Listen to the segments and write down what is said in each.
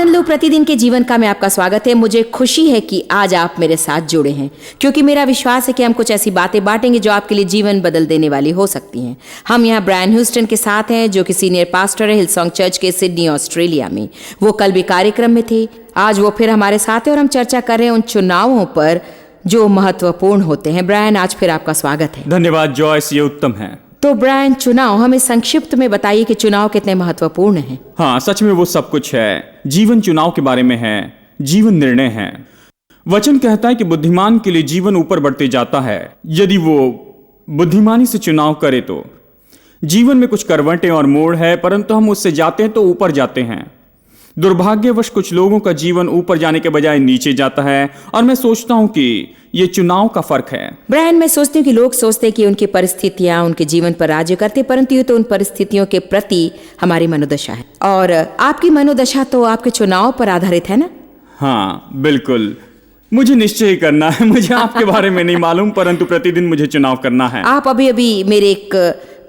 आनंद लो प्रतिदिन के जीवन का में आपका स्वागत है। मुझे खुशी है कि आज आप मेरे साथ जुड़े हैं, क्योंकि मेरा विश्वास है कि हम कुछ ऐसी बातें बांटेंगे जो आपके लिए जीवन बदल देने वाली हो सकती हैं। हम यहाँ ब्रायन ह्यूस्टन के साथ हैं, जो कि सीनियर पास्टर है हिलसॉन्ग चर्च के सिडनी ऑस्ट्रेलिया में। वो कल भी कार्यक्रम में थे, आज वो फिर हमारे साथ है और हम चर्चा कर रहे हैं उन चुनावों पर जो महत्वपूर्ण होते हैं। ब्रायन, आज फिर आपका स्वागत है। धन्यवाद जॉयस, ये उत्तम है। तो ब्रायन, चुनाव, हमें संक्षिप्त में बताइए कि चुनाव कितने महत्वपूर्ण हैं। हाँ, सच में वो सब कुछ है। जीवन चुनाव के बारे में है, जीवन निर्णय है। वचन कहता है कि बुद्धिमान के लिए जीवन ऊपर बढ़ते जाता है यदि वो बुद्धिमानी से चुनाव करे तो। जीवन में कुछ करवटें और मोड़ है, परंतु हम उससे जाते हैं तो ऊपर जाते हैं। दुर्भाग्यवश कुछ लोगों का जीवन ऊपर जाने के बजाय नीचे जाता है, और मैं सोचता हूं कि ये चुनाव का फर्क है। ब्रायन, मैं सोचती हूँ कि लोग सोचते हैं कि उनकी परिस्थितियां उनके जीवन पर राज्य करते, परंतु ये तो उन परिस्थितियों के प्रति हमारी मनोदशा है, और आपकी मनोदशा तो आपके चुनाव पर आधारित है ना? हाँ बिल्कुल, मुझे निश्चय ही करना है। मुझे आपके बारे में नहीं मालूम, परंतु प्रतिदिन मुझे चुनाव करना है। आप अभी मेरे एक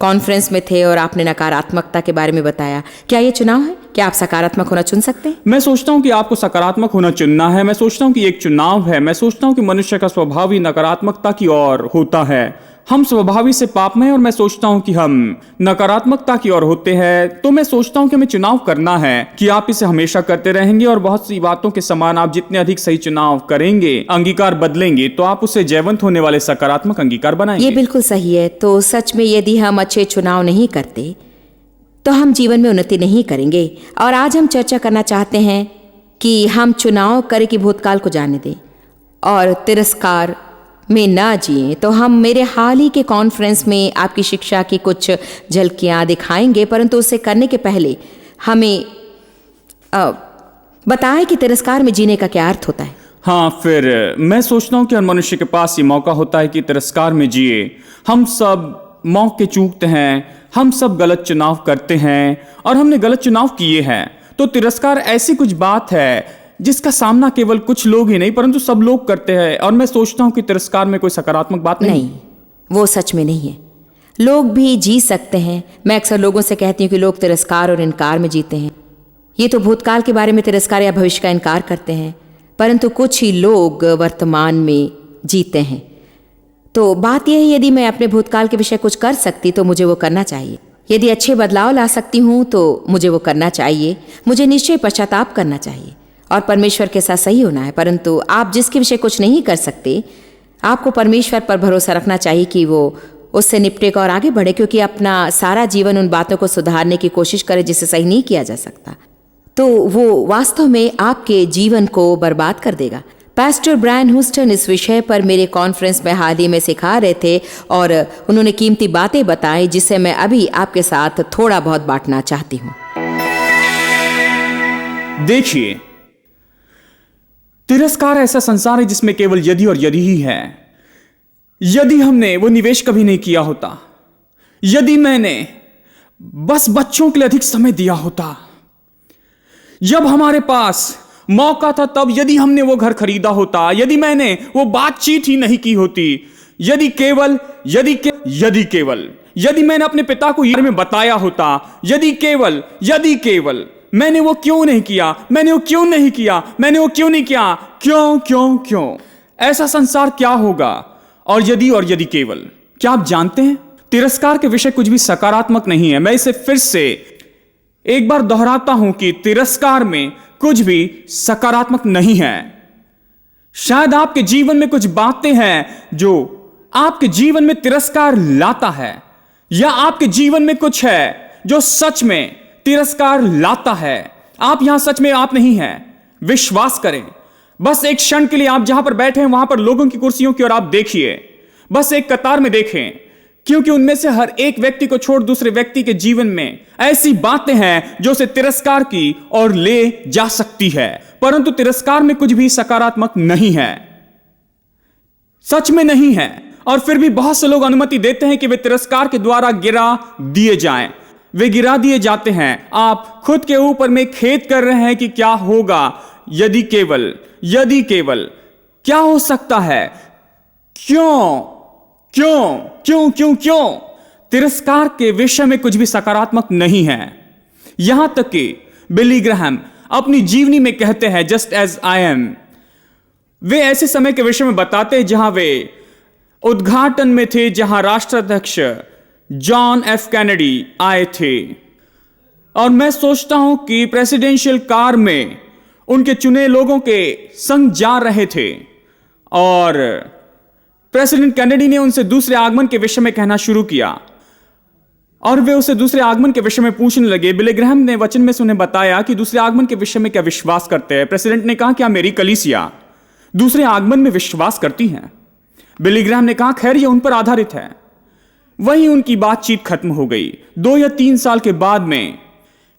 कॉन्फ्रेंस में थे और आपने नकारात्मकता के बारे में बताया। क्या ये चुनाव है? क्या आप सकारात्मक होना चुन सकते हैं? मैं सोचता हूं कि आपको सकारात्मक होना चुनना है। मैं सोचता हूं कि एक चुनाव है। मैं सोचता हूं कि मनुष्य का स्वभाव ही नकारात्मकता की ओर होता है। हम स्वभावी से पापमय, और मैं सोचता हूं कि हम नकारात्मकता की ओर होते हैं। तो मैं सोचता हूं कि हमें चुनाव करना है कि आप इसे हमेशा करते रहेंगे, और बहुत सी बातों के समान आप जितने अधिक सही चुनाव करेंगे, अंगीकार बदलेंगे, तो आप उसे जयवंत होने वाले सकारात्मक अंगीकार बनाएंगे। ये बिल्कुल सही है। तो सच में यदि हम अच्छे चुनाव नहीं करते तो हम जीवन में उन्नति नहीं करेंगे। और आज हम चर्चा करना चाहते हैं कि हम चुनाव करें कि भूतकाल को जाने दें और तिरस्कार में ना जिए। तो हम मेरे हाल ही के कॉन्फ्रेंस में आपकी शिक्षा की कुछ झलकियां दिखाएंगे, परंतु उसे करने के पहले हमें बताएं कि तिरस्कार में जीने का क्या अर्थ होता है। हाँ, फिर मैं सोचता हूं कि हर मनुष्य के पास ये मौका होता है कि तिरस्कार में जिए। हम सब मौके चूकते हैं, हम सब गलत चुनाव करते हैं, और हमने गलत चुनाव किए हैं। तो तिरस्कार ऐसी कुछ बात है जिसका सामना केवल कुछ लोग ही नहीं परंतु सब लोग करते हैं, और मैं सोचता हूं कि तिरस्कार में कोई सकारात्मक बात नहीं। वो सच में नहीं है। लोग भी जी सकते हैं। मैं अक्सर लोगों से कहती हूँ कि लोग तिरस्कार और इनकार में जीते हैं। ये तो भूतकाल के बारे में तिरस्कार या भविष्य का इनकार करते हैं, परंतु कुछ ही लोग वर्तमान में जीते हैं। तो बात यह है, यदि मैं अपने भूतकाल के विषय कुछ कर सकती तो मुझे वो करना चाहिए। यदि अच्छे बदलाव ला सकती हूँ तो मुझे वो करना चाहिए। मुझे निश्चय पश्चाताप करना चाहिए और परमेश्वर के साथ सही होना है। परंतु आप जिसके विषय कुछ नहीं कर सकते, आपको परमेश्वर पर भरोसा रखना चाहिए कि वो उससे निपटेगा और आगे बढ़े, क्योंकि अपना सारा जीवन उन बातों को सुधारने की कोशिश करे जिसे सही नहीं किया जा सकता, तो वो वास्तव में आपके जीवन को बर्बाद कर देगा। पास्टर ब्रायन ह्यूस्टन इस विषय पर मेरे कॉन्फ्रेंस में हाल ही में सिखा रहे थे, और उन्होंने कीमती बातें बताई जिसे मैं अभी आपके साथ थोड़ा बहुत बांटना चाहती हूँ। देखिए, तिरस्कार ऐसा संसार है जिसमें केवल यदि और यदि ही है। यदि हमने वो निवेश कभी नहीं किया होता, यदि मैंने बस बच्चों के लिए अधिक समय दिया होता, जब हमारे पास मौका था तब यदि हमने वो घर खरीदा होता, यदि मैंने वो बातचीत ही नहीं की होती, यदि केवल यदि मैंने अपने पिता को ये में बताया होता, यदि केवल मैंने वो क्यों नहीं किया, क्यों ऐसा संसार क्या होगा। और यदि केवल, क्या आप जानते हैं तिरस्कार के विषय कुछ भी सकारात्मक नहीं है। मैं इसे फिर से एक बार दोहराता हूं कि तिरस्कार में कुछ भी सकारात्मक नहीं है। शायद आपके जीवन में कुछ बातें हैं जो आपके जीवन में तिरस्कार लाता है, या आपके जीवन में कुछ है जो सच में तिरस्कार लाता है। आप यहां सच में आप नहीं हैं। विश्वास करें। बस एक क्षण के लिए आप जहां पर बैठे हैं वहां पर लोगों की कुर्सियों की ओर आप देखिए। बस एक कतार में देखें, क्योंकि उनमें से हर एक व्यक्ति को छोड़ दूसरे व्यक्ति के जीवन में ऐसी बातें हैं जो उसे तिरस्कार की ओर ले जा सकती है, परंतु तिरस्कार में कुछ भी सकारात्मक नहीं है, सच में नहीं है। और फिर भी बहुत से लोग अनुमति देते हैं कि वे तिरस्कार के द्वारा गिरा दिए जाएं। वे गिरा दिए जाते हैं। आप खुद के ऊपर में खेद कर रहे हैं कि क्या होगा यदि केवल क्या हो सकता है। क्यों तिरस्कार के विषय में कुछ भी सकारात्मक नहीं है। यहां तक कि बिली ग्राहम अपनी जीवनी में कहते हैं जस्ट एज आई एम। वे ऐसे समय के विषय में बताते हैं जहां वे उद्घाटन में थे, जहां राष्ट्राध्यक्ष जॉन एफ कैनेडी आए थे। और मैं सोचता हूं कि प्रेसिडेंशियल कार में उनके चुने लोगों के संग जा रहे थे और प्रेसिडेंट कैनेडी ने उनसे दूसरे आगमन के विषय में कहना शुरू किया और वे उसे दूसरे आगमन के विषय में पूछने लगे। बिली ग्रैहम ने वचन में से उन्हें बताया कि दूसरे आगमन के विषय में क्या विश्वास करते हैं। प्रेसिडेंट ने कहा, क्या मेरी कलीसिया दूसरे आगमन में विश्वास करती है? बिली ग्रैहम ने कहा, खैर यह उन पर आधारित है। वहीं उनकी बातचीत खत्म हो गई। 2 या 3 साल के बाद में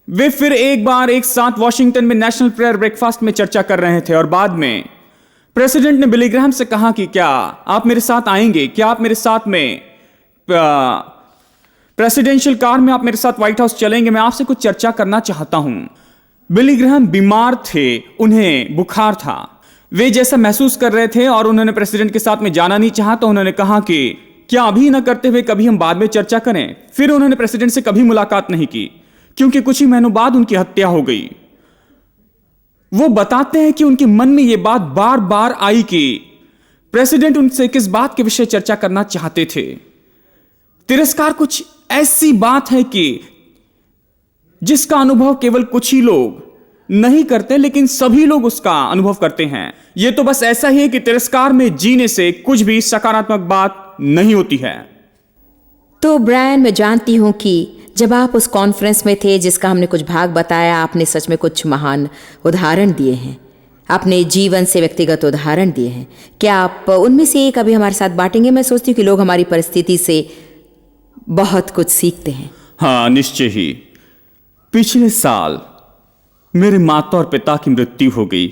वे फिर एक बार एक साथ वॉशिंगटन में नेशनल प्रेयर ब्रेकफास्ट में चर्चा कर रहे थे और बाद में प्रेसिडेंट ने बिली ग्रैहम से कहा कि क्या आप मेरे साथ आएंगे, क्या आप मेरे साथ में प्रेसिडेंशियल कार में आप मेरे साथ व्हाइट हाउस चलेंगे, मैं आपसे कुछ चर्चा करना चाहता हूं। बिली ग्रैहम बीमार थे, उन्हें बुखार था, वे जैसा महसूस कर रहे थे और उन्होंने प्रेसिडेंट के साथ में जाना नहीं चाहा। तो उन्होंने कहा कि क्या अभी न करते हुए कभी हम बाद में चर्चा करें। फिर उन्होंने प्रेसिडेंट से कभी मुलाकात नहीं की क्योंकि कुछ ही महीनों बाद उनकी हत्या हो गई। वो बताते हैं कि उनके मन में यह बात बार बार आई कि प्रेसिडेंट उनसे किस बात के विषय चर्चा करना चाहते थे। तिरस्कार कुछ ऐसी बात है कि जिसका अनुभव केवल कुछ ही लोग नहीं करते, लेकिन सभी लोग उसका अनुभव करते हैं। यह तो बस ऐसा ही है कि तिरस्कार में जीने से कुछ भी सकारात्मक बात नहीं होती है। तो ब्रायन, मैं जानती हूं कि जब आप उस कॉन्फ्रेंस में थे जिसका हमने कुछ भाग बताया, आपने सच में कुछ महान उदाहरण दिए हैं, अपने जीवन से व्यक्तिगत उदाहरण दिए हैं। क्या आप उनमें से एक अभी हमारे साथ बांटेंगे? मैं सोचती हूँ कि लोग हमारी परिस्थिति से बहुत कुछ सीखते हैं। हाँ, निश्चय ही। पिछले साल मेरे माता और पिता की मृत्यु हो गई।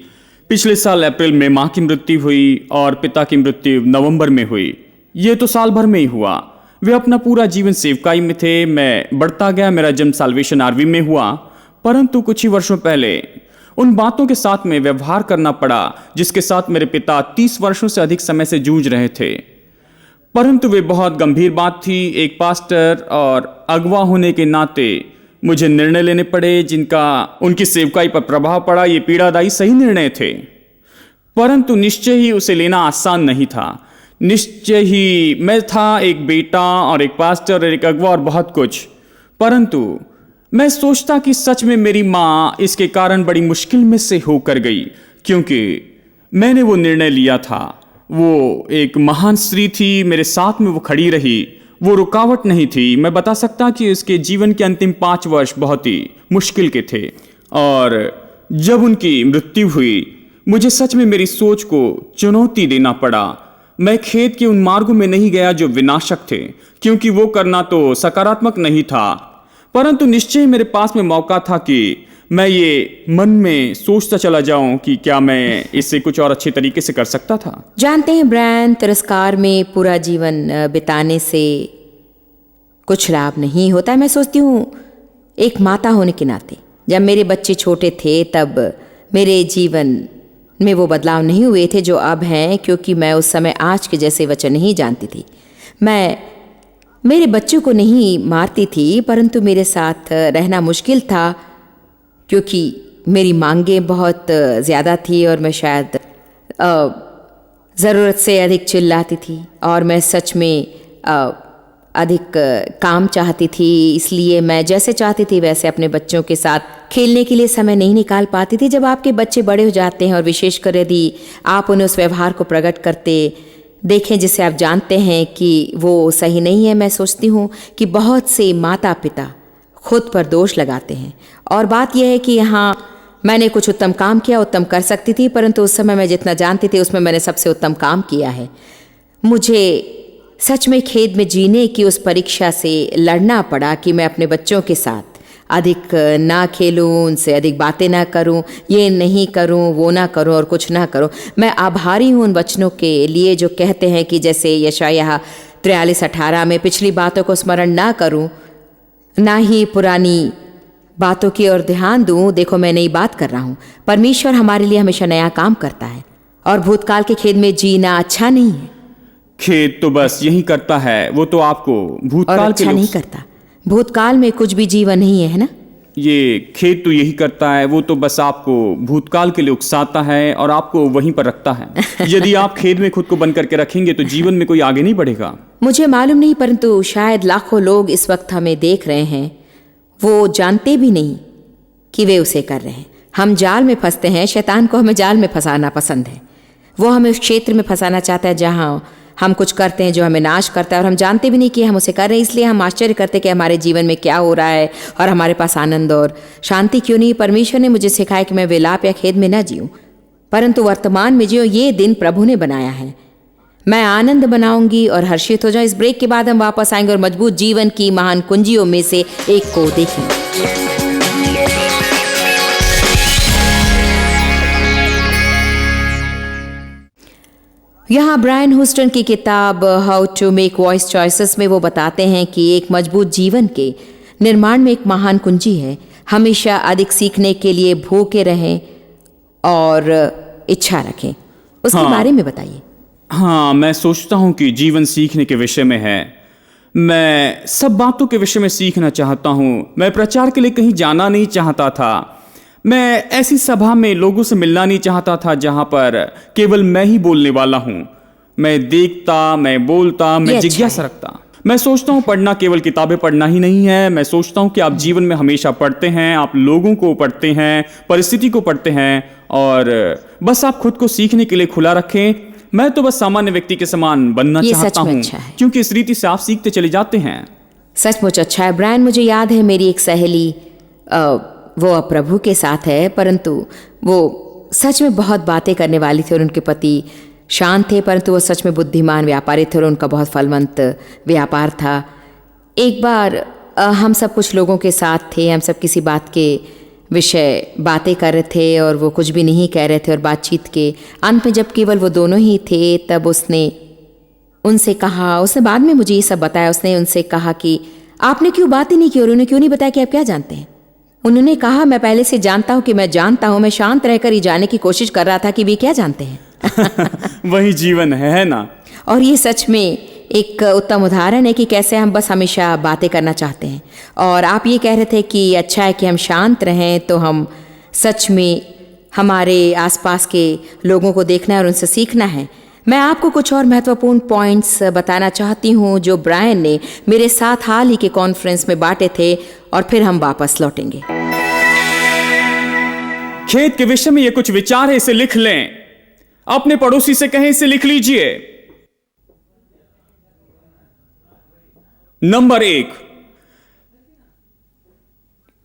पिछले साल अप्रैल में माँ की मृत्यु हुई और पिता की मृत्यु नवंबर में हुई। ये तो साल भर में ही हुआ। वे अपना पूरा जीवन सेवकाई में थे। मैं बढ़ता गया। मेरा जन्म साल्वेशन आर्मी में हुआ, परंतु कुछ ही वर्षों पहले उन बातों के साथ में व्यवहार करना पड़ा जिसके साथ मेरे पिता 30 वर्षों से अधिक समय से जूझ रहे थे। परंतु वे बहुत गंभीर बात थी। एक पास्टर और अगवा होने के नाते मुझे निर्णय लेने पड़े जिनका उनकी सेवकाई पर प्रभाव पड़ा। ये पीड़ादायी सही निर्णय थे, परंतु निश्चय ही उसे लेना आसान नहीं था। निश्चय ही मैं था एक बेटा और एक पास्टर और एक अगवा और बहुत कुछ, परंतु मैं सोचता कि सच में मेरी माँ इसके कारण बड़ी मुश्किल में से होकर गई क्योंकि मैंने वो निर्णय लिया था। वो एक महान स्त्री थी, मेरे साथ में वो खड़ी रही, वो रुकावट नहीं थी। मैं बता सकता कि उसके जीवन के अंतिम 5 वर्ष बहुत ही मुश्किल के थे और जब उनकी मृत्यु हुई मुझे सच में मेरी सोच को चुनौती देना पड़ा। मैं खेत के उन मार्गों में नहीं गया जो विनाशक थे क्योंकि वो करना तो सकारात्मक नहीं था, परंतु निश्चय मेरे पास में मौका था कि मैं ये मन में सोचता चला जाऊं कि क्या मैं इससे कुछ और अच्छे तरीके से कर सकता था। जानते हैं ब्रायन, तिरस्कार में पूरा जीवन बिताने से कुछ लाभ नहीं होता। मैं सोचती हूँ एक माता होने के नाते जब मेरे बच्चे छोटे थे तब मेरे जीवन में वो बदलाव नहीं हुए थे जो अब हैं, क्योंकि मैं उस समय आज के जैसे वचन नहीं जानती थी। मैं मेरे बच्चों को नहीं मारती थी, परंतु मेरे साथ रहना मुश्किल था क्योंकि मेरी मांगें बहुत ज़्यादा थी और मैं शायद ज़रूरत से अधिक चिल्लाती थी और मैं सच में अधिक काम चाहती थी। इसलिए मैं जैसे चाहती थी वैसे अपने बच्चों के साथ खेलने के लिए समय नहीं निकाल पाती थी। जब आपके बच्चे बड़े हो जाते हैं और विशेषकर यदि आप उन्हें उस व्यवहार को प्रकट करते देखें जिसे आप जानते हैं कि वो सही नहीं है, मैं सोचती हूँ कि बहुत से माता पिता खुद पर दोष लगाते हैं। और बात यह है कि यहाँ मैंने कुछ उत्तम काम किया, उत्तम कर सकती थी, परंतु उस समय मैं जितना जानती थी उसमें मैंने सबसे उत्तम काम किया है। मुझे सच में खेद में जीने की उस परीक्षा से लड़ना पड़ा कि मैं अपने बच्चों के साथ अधिक ना खेलूं, उनसे अधिक बातें ना करूं, ये नहीं करूं, वो ना करूं और कुछ ना करूं। मैं आभारी हूं उन वचनों के लिए जो कहते हैं कि जैसे यशायाह 43:18 में, पिछली बातों को स्मरण ना करूं, ना ही पुरानी बातों की ओर ध्यान दूं। देखो मैं नई बात कर रहा हूं। परमेश्वर हमारे लिए हमेशा नया काम करता है और भूतकाल के खेद में जीना अच्छा नहीं है। खेद तो बस यही करता है, वो तो आपको भूतकाल और अच्छा नहीं करता। भूतकाल में कुछ भी जीवन नहीं है ना? ये खेत तो यही करता है, वो तो बस आपको भूतकाल के लिए उकसाता है और आपको वहीं पर रखता है। यदि आप खेत में खुद को बंद करके रखेंगे तो जीवन में कोई आगे नहीं बढ़ेगा। मुझे मालूम नहीं, परंतु शायद लाखों लोग इस वक्त हमें देख रहे हैं, वो जानते भी नहीं कि वे उसे कर रहे हैं। हम जाल में फंसते हैं, शैतान को हमें जाल में फंसाना पसंद है। वो हमें उस क्षेत्र में फंसाना चाहता है जहां हम कुछ करते हैं जो हमें नाश करता है, और हम जानते भी नहीं कि हम उसे कर रहे हैं। इसलिए हम आश्चर्य करते कि हमारे जीवन में क्या हो रहा है और हमारे पास आनंद और शांति क्यों नहीं। परमेश्वर ने मुझे सिखाया कि मैं विलाप या खेद में न जीऊं, परंतु वर्तमान में जियो। ये दिन प्रभु ने बनाया है, मैं आनंद बनाऊंगी और हर्षित हो जाऊं। इस ब्रेक के बाद हम वापस आएंगे और मजबूत जीवन की महान कुंजियों में से एक को देखेंगे। यहाँ ब्रायन हुस्टन की किताब how to make voice choices में वो बताते हैं कि एक मजबूत जीवन के निर्माण में एक महान कुंजी है। हमेशा अधिक सीखने के लिए भूखे रहें और इच्छा रखें। उसके बारे में बताइए। हाँ, मैं सोचता हूं कि जीवन सीखने के विषय में है। मैं सब बातों के विषय में सीखना चाहता हूं। मैं प्रचार के लिए कहीं जाना नहीं चाहता था। मैं ऐसी सभा में लोगों से मिलना नहीं चाहता था जहां पर केवल मैं ही बोलने वाला हूं। मैं देखता, मैं बोलता, मैं जिज्ञासा रखता। मैं सोचता हूं पढ़ना केवल किताबें पढ़ना ही नहीं है। मैं सोचता हूं कि आप जीवन में हमेशा पढ़ते हैं, आप लोगों को पढ़ते हैं, परिस्थिति को पढ़ते हैं, और बस आप खुद को सीखने के लिए खुला रखें। मैं तो बस सामान्य व्यक्ति के समान बनना चाहता हूं, क्योंकि इस रीति से आप सीखते चले जाते हैं। सचमुच अच्छा है ब्रायन। मुझे याद है मेरी एक सहेली, वो प्रभु के साथ है, परंतु वो सच में बहुत बातें करने वाली थी और उनके पति शांत थे, परंतु वो सच में बुद्धिमान व्यापारी थे और उनका बहुत फलवंत व्यापार था। एक बार हम सब कुछ लोगों के साथ थे, हम सब किसी बात के विषय बातें कर रहे थे और वो कुछ भी नहीं कह रहे थे, और बातचीत के अंत में जब केवल वो दोनों ही थे तब उसने उनसे कहा, उसने बाद में मुझे ये सब बताया, उसने उनसे कहा कि आपने क्यों बात ही नहीं की और उन्हें क्यों नहीं बताया कि आप क्या जानते हैं। उन्होंने कहा, मैं पहले से जानता हूं कि मैं जानता हूं। मैं शांत रहकर ही जाने की कोशिश कर रहा था कि वे क्या जानते हैं। वही जीवन है ना। और ये सच में एक उत्तम उदाहरण है कि कैसे हम बस हमेशा बातें करना चाहते हैं। और आप ये कह रहे थे कि अच्छा है कि हम शांत रहें, तो हम सच में हमारे आसपास के लोगों को देखना है और उनसे सीखना है। मैं आपको कुछ और महत्वपूर्ण पॉइंट्स बताना चाहती हूँ जो ब्रायन ने मेरे साथ हाल ही के कॉन्फ्रेंस में बांटे थे, और फिर हम वापस लौटेंगे। खेत के विषय में ये कुछ विचार है, इसे लिख लें। अपने पड़ोसी से कहें, इसे लिख लीजिए। नंबर 1,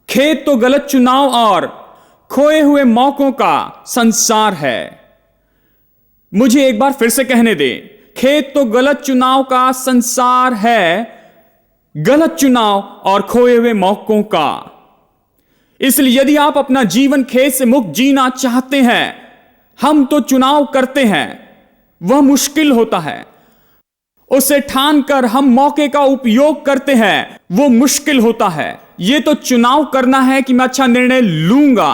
खेत तो गलत चुनाव और खोए हुए मौकों का संसार है। मुझे एक बार फिर से कहने दें, खेत तो गलत चुनाव का संसार है, गलत चुनाव और खोए हुए मौकों का। इसलिए यदि आप अपना जीवन खेत से मुक्त जीना चाहते हैं, हम तो चुनाव करते हैं, वह मुश्किल होता है। उसे ठान कर हम मौके का उपयोग करते हैं, वो मुश्किल होता है। यह तो चुनाव करना है कि मैं अच्छा निर्णय लूंगा।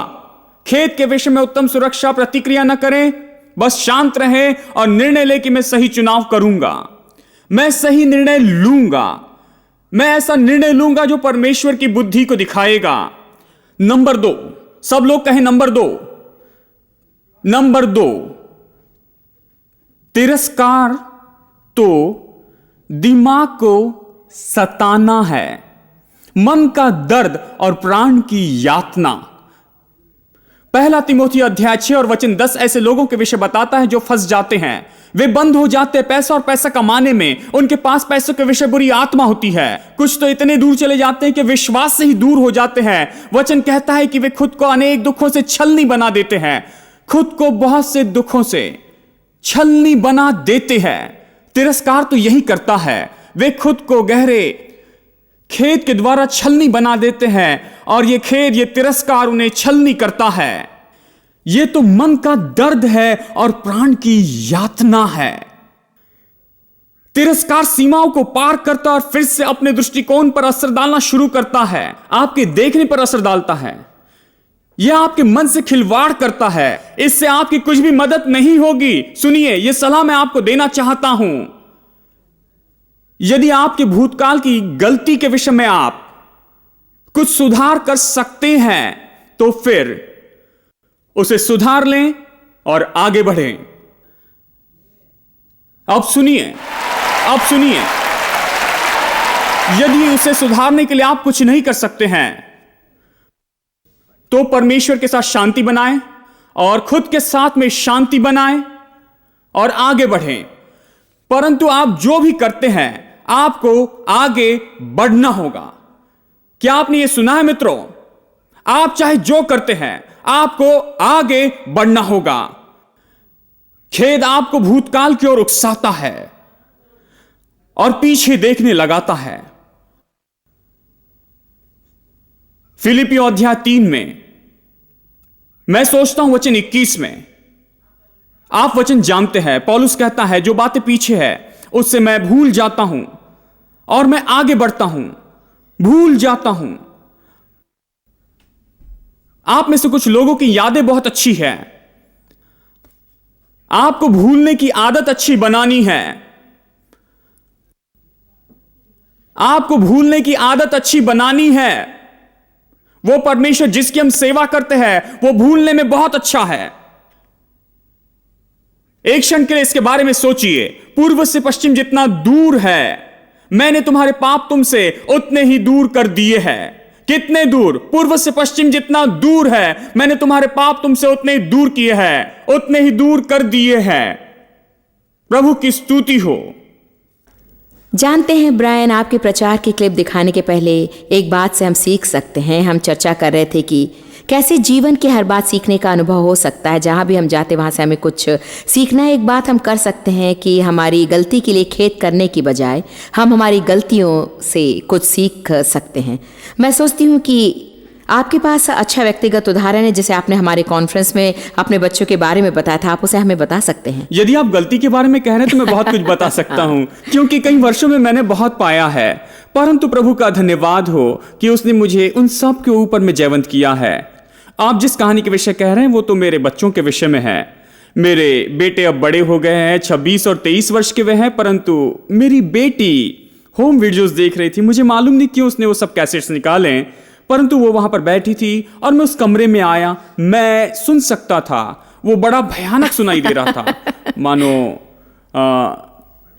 खेत के विषय में उत्तम सुरक्षा प्रतिक्रिया न करें, बस शांत रहें और निर्णय लें कि मैं सही चुनाव करूंगा, मैं सही निर्णय लूंगा, मैं ऐसा निर्णय लूंगा जो परमेश्वर की बुद्धि को दिखाएगा। नंबर 2, सब लोग कहें नंबर 2। नंबर 2, तिरस्कार तो दिमाग को सताना है, मन का दर्द और प्राण की यातना। पहला तिमोथी अध्याय 6 और वचन 10 ऐसे लोगों के विषय बताता है जो फंस जाते हैं। वे बंद हो जाते हैं पैसा और पैसा कमाने में। उनके पास पैसों के विषय बुरी आत्मा होती है। कुछ तो इतने दूर चले जाते हैं कि विश्वास से ही दूर हो जाते हैं। वचन कहता है कि वे खुद को अनेक दुखों से छलनी बना देते हैं, खुद को बहुत से दुखों से छलनी बना देते हैं। तिरस्कार तो यही करता है, वे खुद को गहरे खेद के द्वारा छलनी बना देते हैं, और ये खेद, ये तिरस्कार उन्हें छलनी करता है। ये तो मन का दर्द है और प्राण की यातना है। तिरस्कार सीमाओं को पार करता और फिर से अपने दृष्टिकोण पर असर डालना शुरू करता है। आपके देखने पर असर डालता है, यह आपके मन से खिलवाड़ करता है। इससे आपकी कुछ भी मदद नहीं होगी। सुनिए, यह सलाह मैं आपको देना चाहता हूं। यदि आपके भूतकाल की गलती के विषय में आप कुछ सुधार कर सकते हैं तो फिर उसे सुधार लें और आगे बढ़ें। अब सुनिए, यदि उसे सुधारने के लिए आप कुछ नहीं कर सकते हैं तो परमेश्वर के साथ शांति बनाएं और खुद के साथ में शांति बनाएं और आगे बढ़ें। परंतु आप जो भी करते हैं आपको आगे बढ़ना होगा। क्या आपने यह सुना है मित्रों? आप चाहे जो करते हैं आपको आगे बढ़ना होगा। खेद आपको भूतकाल की ओर उकसाता है और पीछे देखने लगाता है। फिलिपियों अध्याय 3 में मैं सोचता हूं वचन 21 में आप वचन जानते हैं, पौलुस कहता है जो बातें पीछे है उससे मैं भूल जाता हूं और मैं आगे बढ़ता हूं, भूल जाता हूं। आप में से कुछ लोगों की यादें बहुत अच्छी है, आपको भूलने की आदत अच्छी बनानी है। आपको भूलने की आदत अच्छी बनानी है। वो परमेश्वर जिसकी हम सेवा करते हैं वो भूलने में बहुत अच्छा है। एक क्षण के लिए इसके बारे में सोचिए। पूर्व से पश्चिम जितना दूर है मैंने तुम्हारे पाप तुमसे उतने ही दूर कर दिए हैं। कितने दूर? पूर्व से पश्चिम जितना दूर है मैंने तुम्हारे पाप तुमसे उतने ही दूर किए हैं, उतने ही दूर कर दिए हैं। प्रभु की स्तुति हो। जानते हैं ब्रायन, आपके प्रचार की क्लिप दिखाने के पहले एक बात से हम सीख सकते हैं। हम चर्चा कर रहे थे कि कैसे जीवन की हर बात सीखने का अनुभव हो सकता है। जहाँ भी हम जाते वहाँ से हमें कुछ सीखना है। एक बात हम कर सकते हैं कि हमारी गलती के लिए खेद करने की बजाय हम हमारी गलतियों से कुछ सीख सकते हैं। मैं सोचती हूँ कि आपके पास अच्छा व्यक्तिगत उदाहरण है जिसे आपने हमारे कॉन्फ्रेंस में अपने बच्चों के बारे में बताया था। आप उसे हमें बता सकते हैं? यदि आप गलती के बारे में कह रहे हैं तो मैं बहुत कुछ बता सकता हूँ, क्योंकि कई वर्षों में मैंने बहुत पाया है। परंतु प्रभु का धन्यवाद हो कि उसने मुझे उन सब के ऊपर में जयवंत किया है। आप जिस कहानी के विषय कह रहे हैं वो तो मेरे बच्चों के विषय में है। मेरे बेटे अब बड़े हो गए हैं, 26 और 23 वर्ष के वे हैं। परंतु मेरी बेटी होम वीडियोस देख रही थी। मुझे मालूम नहीं क्यों उसने वो सब कैसेट्स निकाले, परंतु वो वहां पर बैठी थी और मैं उस कमरे में आया। मैं सुन सकता था, वो बड़ा भयानक सुनाई दे रहा था, मानो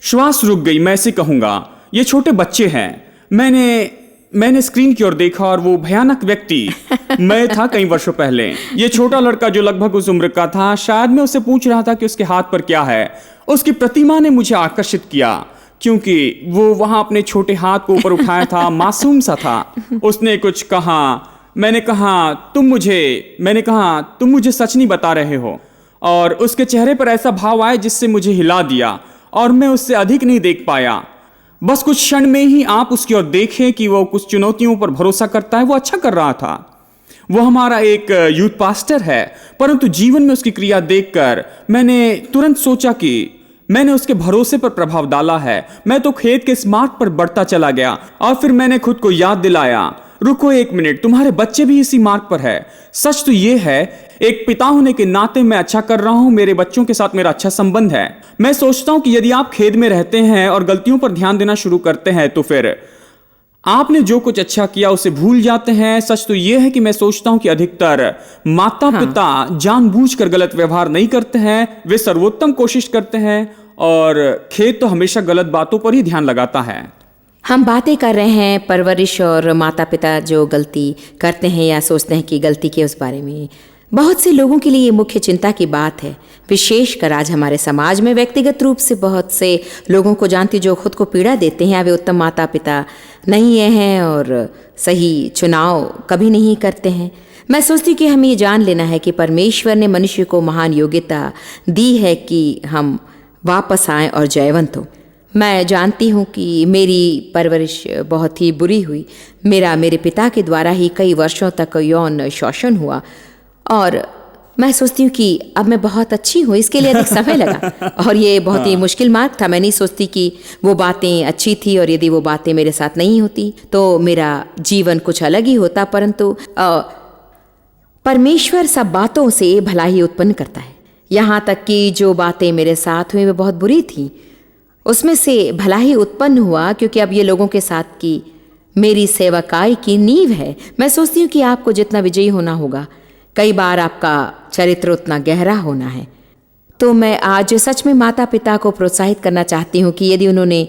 श्वास रुक गई, मैं ऐसे कहूंगा। ये छोटे बच्चे हैं। मैंने स्क्रीन की ओर देखा और वो भयानक व्यक्ति मैं था कई वर्षों पहले। ये छोटा लड़का जो लगभग उस उम्र का था, शायद मैं उससे पूछ रहा था कि उसके हाथ पर क्या है। उसकी प्रतिमा ने मुझे आकर्षित किया क्योंकि वो वहां अपने छोटे हाथ को ऊपर उठाया था, मासूम सा था। उसने कुछ कहा। मैंने कहा तुम मुझे सच नहीं बता रहे हो। और उसके चेहरे पर ऐसा भाव आया जिससे मुझे हिला दिया और मैं उससे अधिक नहीं देख पाया। बस कुछ क्षण में ही आप उसकी ओर देखें कि वो कुछ चुनौतियों पर भरोसा करता है। वो अच्छा कर रहा था। वो हमारा एक यूथ पास्टर है, परंतु जीवन में उसकी क्रिया देखकर मैंने तुरंत सोचा कि मैंने उसके भरोसे पर प्रभाव डाला है। मैं तो खेत के इस मार्ग पर बढ़ता चला गया और फिर मैंने खुद को याद दिलाया, रुको एक मिनट, तुम्हारे बच्चे भी इसी मार्ग पर है। सच तो ये है, एक पिता होने के नाते मैं अच्छा कर रहा हूं, मेरे बच्चों के साथ मेरा अच्छा संबंध है। मैं सोचता हूं कि यदि आप खेद में रहते हैं और गलतियों पर ध्यान देना शुरू करते हैं तो फिर आपने जो कुछ अच्छा किया उसे भूल जाते हैं। सच तो यह है कि मैं सोचता हूं कि अधिकतर माता पिता जानबूझकर गलत व्यवहार नहीं करते हैं, वे सर्वोत्तम कोशिश करते हैं और खेद तो हमेशा गलत बातों पर ही ध्यान लगाता है। हम बातें कर रहे हैं परवरिश और माता पिता जो गलती करते हैं या सोचते हैं कि गलती के उस बारे में। बहुत से लोगों के लिए ये मुख्य चिंता की बात है, विशेषकर आज हमारे समाज में। व्यक्तिगत रूप से बहुत से लोगों को जानती जो खुद को पीड़ा देते हैं, वे उत्तम माता पिता नहीं हैं और सही चुनाव कभी नहीं करते हैं। मैं सोचती हूँ कि हमें ये जान लेना है कि परमेश्वर ने मनुष्य को महान योग्यता दी है कि हम वापस आएं और जयवंत हों। मैं जानती हूँ कि मेरी परवरिश बहुत ही बुरी हुई। मेरे पिता के द्वारा ही कई वर्षों तक यौन शोषण हुआ और मैं सोचती हूँ कि अब मैं बहुत अच्छी हूँ। इसके लिए अधिक समय लगा और ये बहुत ही मुश्किल मार्ग था। मैं नहीं सोचती कि वो बातें अच्छी थी और यदि वो बातें मेरे साथ नहीं होती तो मेरा जीवन कुछ अलग ही होता। परंतु परमेश्वर सब बातों से भला ही उत्पन्न करता है। यहाँ तक कि जो बातें मेरे साथ हुई वे बहुत बुरी थी, उसमें से भला ही उत्पन्न हुआ क्योंकि अब ये लोगों के साथ की मेरी सेवकाई की नींव है। मैं सोचती हूँ कि आपको जितना विजयी होना होगा, कई बार आपका चरित्र उतना गहरा होना है। तो मैं आज सच में माता पिता को प्रोत्साहित करना चाहती हूँ कि यदि उन्होंने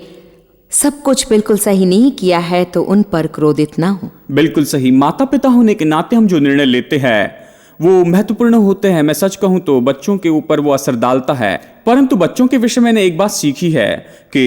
सब कुछ बिल्कुल सही नहीं किया है तो उन पर क्रोधित ना हो। बिल्कुल सही। माता पिता होने के नाते हम जो निर्णय लेते हैं वो महत्वपूर्ण होते हैं। मैं सच कहूं तो बच्चों के ऊपर वो असर डालता है। परंतु बच्चों के विषय मैंने एक बात सीखी है कि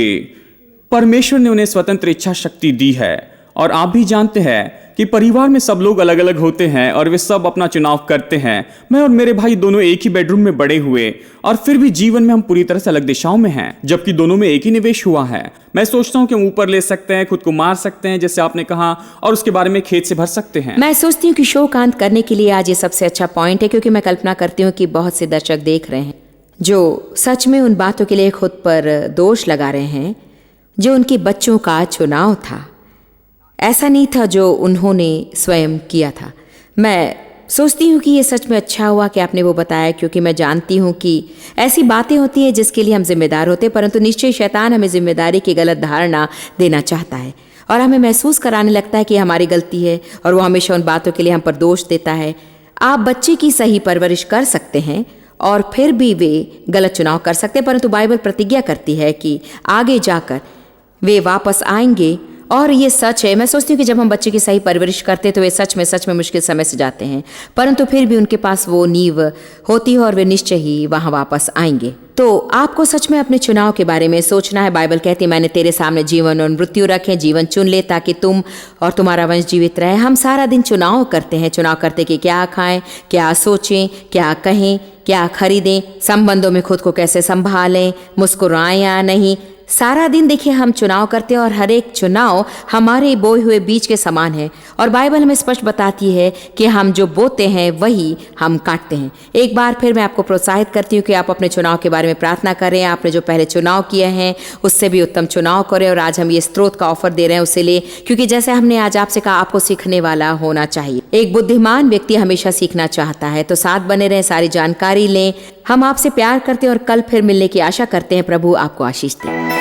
परमेश्वर ने उन्हें स्वतंत्र इच्छा शक्ति दी है। और आप भी जानते हैं कि परिवार में सब लोग अलग अलग होते हैं और वे सब अपना चुनाव करते हैं। मैं और मेरे भाई दोनों एक ही बेडरूम में बड़े हुए और फिर भी जीवन में हम पूरी तरह से अलग दिशाओं में हैं, जबकि दोनों में एक ही निवेश हुआ है। मैं सोचता हूं कि हम ऊपर ले सकते हैं, खुद को मार सकते हैं जैसे आपने कहा, और उसके बारे में खेद से भर सकते हैं। मैं सोचती हूँ कि शो का अंत करने के लिए आज ये सबसे अच्छा पॉइंट है, क्योंकि मैं कल्पना करती हूँ कि बहुत से दर्शक देख रहे हैं जो सच में उन बातों के लिए खुद पर दोष लगा रहे हैं जो उनके बच्चों का चुनाव था। ऐसा नहीं था जो उन्होंने स्वयं किया था। मैं सोचती हूँ कि ये सच में अच्छा हुआ कि आपने वो बताया, क्योंकि मैं जानती हूँ कि ऐसी बातें होती हैं जिसके लिए हम जिम्मेदार होते हैं, परंतु निश्चय शैतान हमें जिम्मेदारी की गलत धारणा देना चाहता है और हमें महसूस कराने लगता है कि हमारी गलती है, और वो हमेशा उन बातों के लिए हम पर दोष देता है। आप बच्चे की सही परवरिश कर सकते हैं और फिर भी वे गलत चुनाव कर सकते हैं, परंतु बाइबल प्रतिज्ञा करती है कि आगे जाकर वे वापस आएंगे। और ये सच है। मैं सोचती हूँ कि जब हम बच्चे की सही परवरिश करते हैं तो वे सच में मुश्किल समय से जाते हैं, परंतु फिर भी उनके पास वो नींव होती है और वे निश्चय ही वहाँ वापस आएंगे। तो आपको सच में अपने चुनाव के बारे में सोचना है। बाइबल कहती है, मैंने तेरे सामने जीवन और मृत्यु रखे, जीवन चुन ले ताकि तुम और तुम्हारा वंश जीवित रहे। हम सारा दिन चुनाव करते हैं, चुनाव करते कि क्या खाएं, क्या सोचें, क्या कहें, क्या खरीदें, संबंधों में खुद को कैसे संभालें, मुस्कुराएं या नहीं। सारा दिन देखिए हम चुनाव करते हैं और हर एक चुनाव हमारे बोए हुए बीज के समान है। और बाइबल हमें स्पष्ट बताती है कि हम जो बोते हैं वही हम काटते हैं। एक बार फिर मैं आपको प्रोत्साहित करती हूँ कि आप अपने चुनाव के बारे में प्रार्थना करें। आपने जो पहले चुनाव किए हैं उससे भी उत्तम चुनाव करें, और आज हम ये स्रोत का ऑफर दे रहे हैं उसे ले, क्योंकि जैसे हमने आज आपसे कहा आपको सीखने वाला होना चाहिए। एक बुद्धिमान व्यक्ति हमेशा सीखना चाहता है। तो साथ बने रहें, सारी जानकारी लें। हम आपसे प्यार करते हैं और कल फिर मिलने की आशा करते हैं। प्रभु आपको आशीष दे।